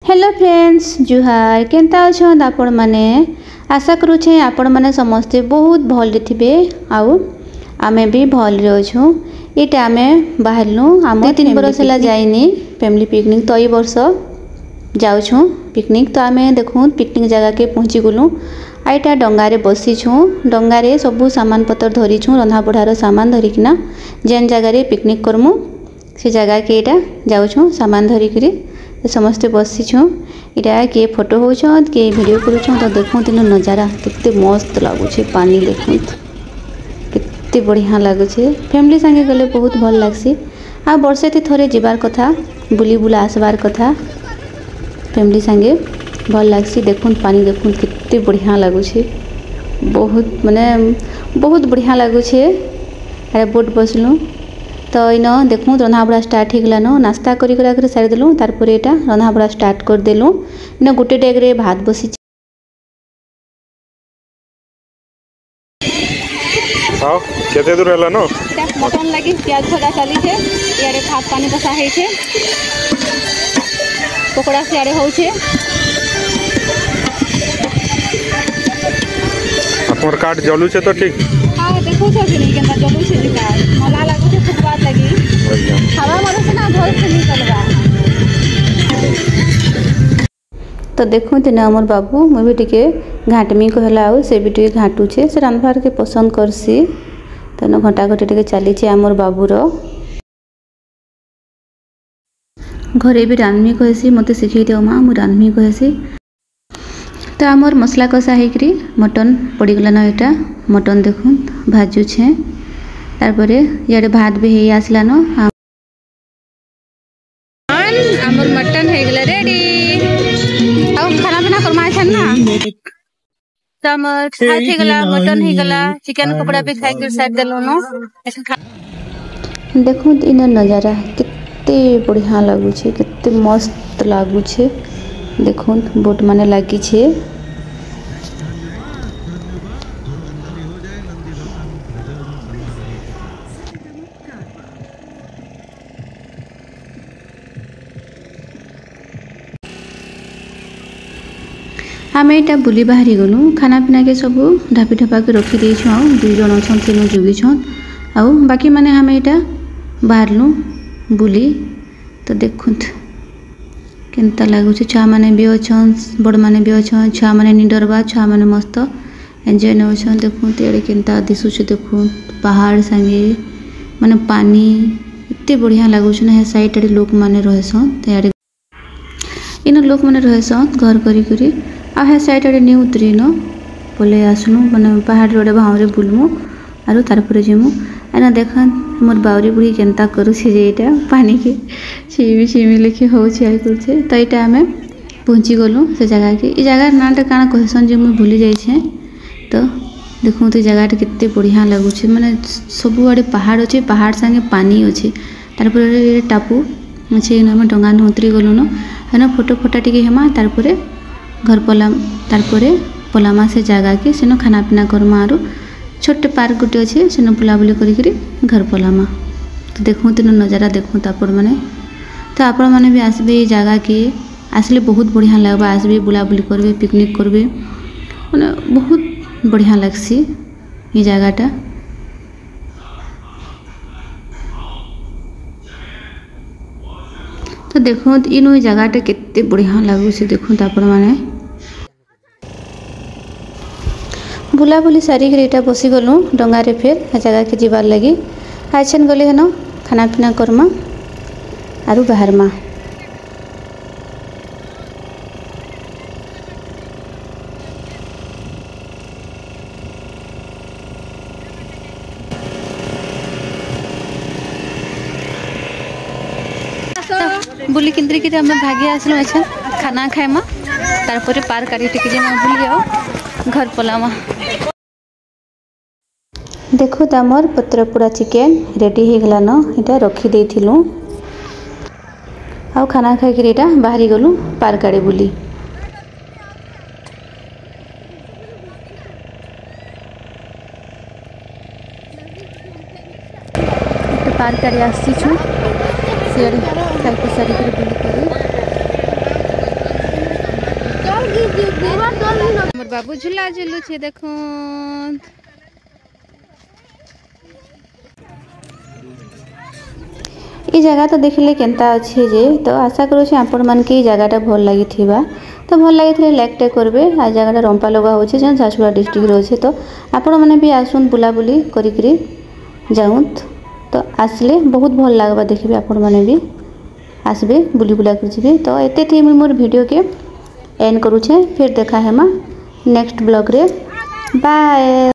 Hello friends जुहार Kenta अछन आपण माने आशा करूछे आपण माने समस्ते बहुत भल रे थिबे आउ आमे भी भल रे अछु। एटा आमे बाहरनु आम 3 बरस हला जाइनी फैमिली पिकनिक तो ई वर्ष जाउछु पिकनिक। तो आमे देखु पिकनिक जगह के पहुंची गलु। आइटा डंगा रे बसी छु। डंगा रे सब सामान पत्र धरी छु रंधा बढार सामान धरी किना जेन जगह रे पिकनिक करमु से जगह के एटा जाउछु सामान धरी करी समस्ते बसी छो। इटा के फोटो होछन के वीडियो करूछन तो देखु तिनो नजारा कितने मस्त लागुछे। पानी देखु कितने बढ़िया लागुछे। फैमिली संगे गले बहुत भल लागसी। आ वर्षे थी थरे जिबार कथा बुली बुला आसबार कथा फैमिली संगे भल लागसी। देखु पानी देखु कितने बढ़िया लागुछे। बहुत माने बहुत बढ़िया लागुछे। अरे बोट बसलु तो इन देखूँ रंधा बड़ा स्टार्ट हो गलान नास्ता कर सारी देलु। तारपर एटा रंधा बड़ा स्टार्ट कर देलु। इन गोटे डेग रे भात बसी केते दूर हला न मटन लगी प्याज भजा चली छे। यारे भात पानी बसा है छे। पकोड़ा सियारे हो छे। आपन काट जलू छे तो ठीक। हां देखो छे कि केना जलू छे दिका मला लागो छे फुटबात लगी हवा मारे से ना धोल से निकलवा। तो देखु तेना हमर बाबू मैं भी टिके घाटमी कहला आ से भी टिके घाटू छे। से रांधबार के पसंद करसी तनो घंटा घंटे टिके चली छे हमर बाबू रो। घरे भी रांधमी कहसी मते सिखै दियो मां मु रांधमी कहसी। तो आमर मसला कषा हेकरी मटन पड़ी गला न। एटा मटन देखु भाजू छे। तारपरे याडे भात भी हे आसला न। आमर मटन हे गला रेडी। आ खाना पीना करमा छन ना तो आमर खाइ हे गला मटन हे गला चिकन पकोड़ा भी खाइ के साथ देलो न। देखु इन नजारा कितने बढ़िया लागु छे कितने मस्त लागु छे। देखु बोट माने लागी छे। आम एटा बुली बाहरी गलु खाना पीना के सब ढापी ढापा के रखी दे छौ। 2 जन अछन से जोगी छन आउ बाकी माने हम एटा बाहरलु बुली। तो देखुत केनता लागु छे। छुआ माने भी अछन बड़ माने भी अछन। छुआ माने नि डरबा छुआ माने मस्त एन्जॉय न अछन। देखु तेरे केनता दिसु छे। देखु पहाड़ संगे माने पानी इत्ते बढ़िया लागु छे ना। साइड रे लोक माने रहसन तेरे इन लोक माने रहसन घर करी करी आ है साइड रे नि उतरी न बोले आसनु माने पहाड़ रोडे भावरे बुलमु आरो तारपर जेमु। एना देखन मोर बावरी बुढ़ी केनता करू छे जे एटा पानी के छिमी लेखे हो छे आइ करू छे। तो एटा हमें पहुंची गलु से जगह के। ई जगह नाटा काना कहसन जे मु भूली जाई छे। तो देखु तो जगह कितने बढ़िया लागु छे माने सब आड़े पहाड़ अछि पहाड़ संगे पानी अछि। तारपर टापू अछि न हम डंगा न उतरी गलु न एना फोटो फोटा टिके हेमा। तारपर घर पलाम तारपरे पलामा से जगह के सेनो खाना पीना करमा आरो छोटे पार्क गुटे अच्छे सेनो बुलाबुली करी घर पलामा। तो देखु तीन नजारा देखु तापर माने तो आपण माने भी आसबे ये जगह के आसले बहुत बढ़िया लगबा। आसबे बुलाबुली करबे पिकनिक करबे माने बहुत बढ़िया लागसी ये जगहटा। तो देखो इनो जगहटा कितने बढ़िया लागु से देखु तापर माने बुलाबुली सारी एटा बसी गलु डंगा रे। फिर जगह के जीवार लगी आछन गले हन खाना पीना करमा आरु बाहरमा। बुली किंद्री के हमें भागे आसलु अच्छा खाना खाएमा। तारपर पार्क आड़ी टिके जे बुली आओ घर पलामा। देखो तमर पत्र पूरा चिकन रेडी हो गला न। एटा रखी देथिलु आ खाना खाई के एटा बाहरी गलु पार्क आड़े बुली। पार्क आड़े आसी छु से खाई के सारी बुली करी मोर बाबू झूला झूलू छे देखो। ये जगह तो देखले केनता अच्छे जे तो आशा करूँ आपण मान के जगहटा भल लगी तो भल लगी लाइक टे करबे। आ जगहटा रंपा लगा हो झारसुगुड़ा डिस्ट्रिक्ट अच्छे तो आपण मैंने भी आसुन बुलाबुली करी जाऊत तो आसले बहुत भल लगवा देखिए। आपण मैंने भी आसबे बुली बुला कर जी तो एते थी मोर वीडियो के एंड करूँ। फिर देखा है नेक्स्ट ब्लॉग रे बाय।